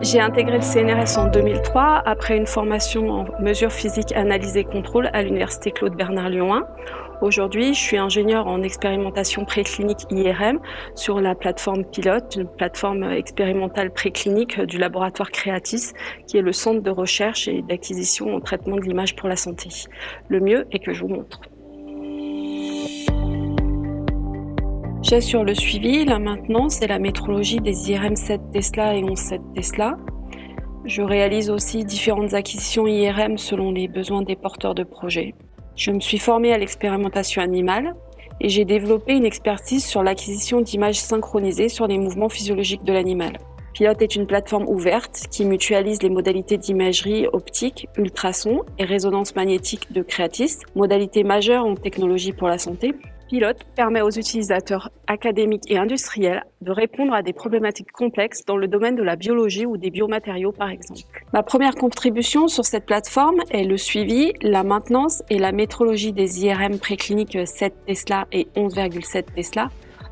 J'ai intégré le CNRS en 2003 après une formation en mesures physiques, analyse et contrôle à l'université Claude Bernard Lyon 1. Aujourd'hui, je suis ingénieure en expérimentation préclinique IRM sur la plateforme Pilote, une plateforme expérimentale préclinique du laboratoire Creatis, qui est le centre de recherche et d'acquisition au traitement de l'image pour la santé. Le mieux est que je vous montre. J'ai sur le suivi, la maintenance et la métrologie des IRM 7 Tesla et 11.7 Tesla. Je réalise aussi différentes acquisitions IRM selon les besoins des porteurs de projets. Je me suis formée à l'expérimentation animale et j'ai développé une expertise sur l'acquisition d'images synchronisées sur les mouvements physiologiques de l'animal. Pilote est une plateforme ouverte qui mutualise les modalités d'imagerie optique, ultrasons et résonance magnétique de Creatis, modalité majeure en technologie pour la santé. Pilote permet aux utilisateurs académiques et industriels de répondre à des problématiques complexes dans le domaine de la biologie ou des biomatériaux par exemple. Ma première contribution sur cette plateforme est le suivi, la maintenance et la métrologie des IRM précliniques 7 Tesla et 11,7 Tesla,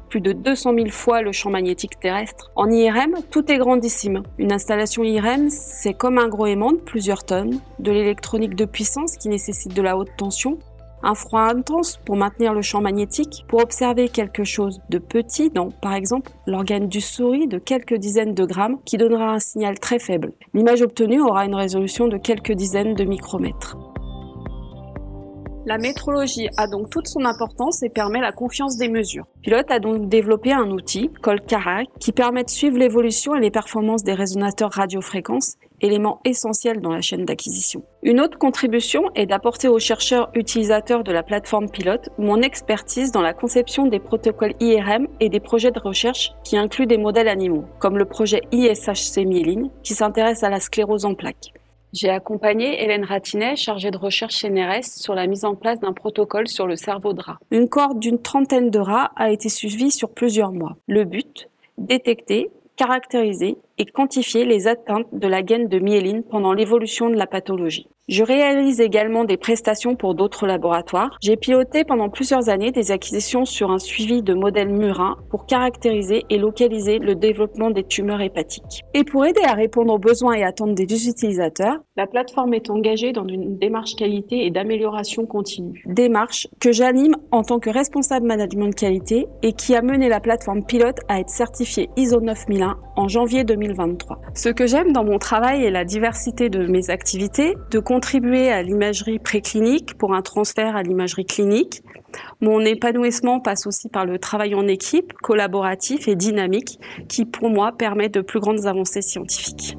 plus de 200 000 fois le champ magnétique terrestre. En IRM, tout est grandissime. Une installation IRM, c'est comme un gros aimant de plusieurs tonnes, de l'électronique de puissance qui nécessite de la haute tension, un froid intense pour maintenir le champ magnétique, pour observer quelque chose de petit dans, par exemple, l'organe du souris de quelques dizaines de grammes qui donnera un signal très faible. L'image obtenue aura une résolution de quelques dizaines de micromètres. La métrologie a donc toute son importance et permet la confiance des mesures. Pilote a donc développé un outil, Colcara, qui permet de suivre l'évolution et les performances des résonateurs radiofréquences, élément essentiel dans la chaîne d'acquisition. Une autre contribution est d'apporter aux chercheurs utilisateurs de la plateforme Pilote mon expertise dans la conception des protocoles IRM et des projets de recherche qui incluent des modèles animaux, comme le projet ISHC Myéline, qui s'intéresse à la sclérose en plaques. J'ai accompagné Hélène Ratinet, chargée de recherche CNRS, sur la mise en place d'un protocole sur le cerveau de rat. Une cohorte d'une trentaine de rats a été suivie sur plusieurs mois. Le but, détecter, caractériser et quantifier les atteintes de la gaine de myéline pendant l'évolution de la pathologie. Je réalise également des prestations pour d'autres laboratoires. J'ai piloté pendant plusieurs années des acquisitions sur un suivi de modèles murins pour caractériser et localiser le développement des tumeurs hépatiques. Et pour aider à répondre aux besoins et attentes des utilisateurs, la plateforme est engagée dans une démarche qualité et d'amélioration continue. Démarche que j'anime en tant que responsable management de qualité et qui a mené la plateforme Pilote à être certifiée ISO 9001 en janvier 2023. Ce que j'aime dans mon travail est la diversité de mes activités, de contribuer à l'imagerie préclinique pour un transfert à l'imagerie clinique. Mon épanouissement passe aussi par le travail en équipe, collaboratif et dynamique, qui pour moi permet de plus grandes avancées scientifiques.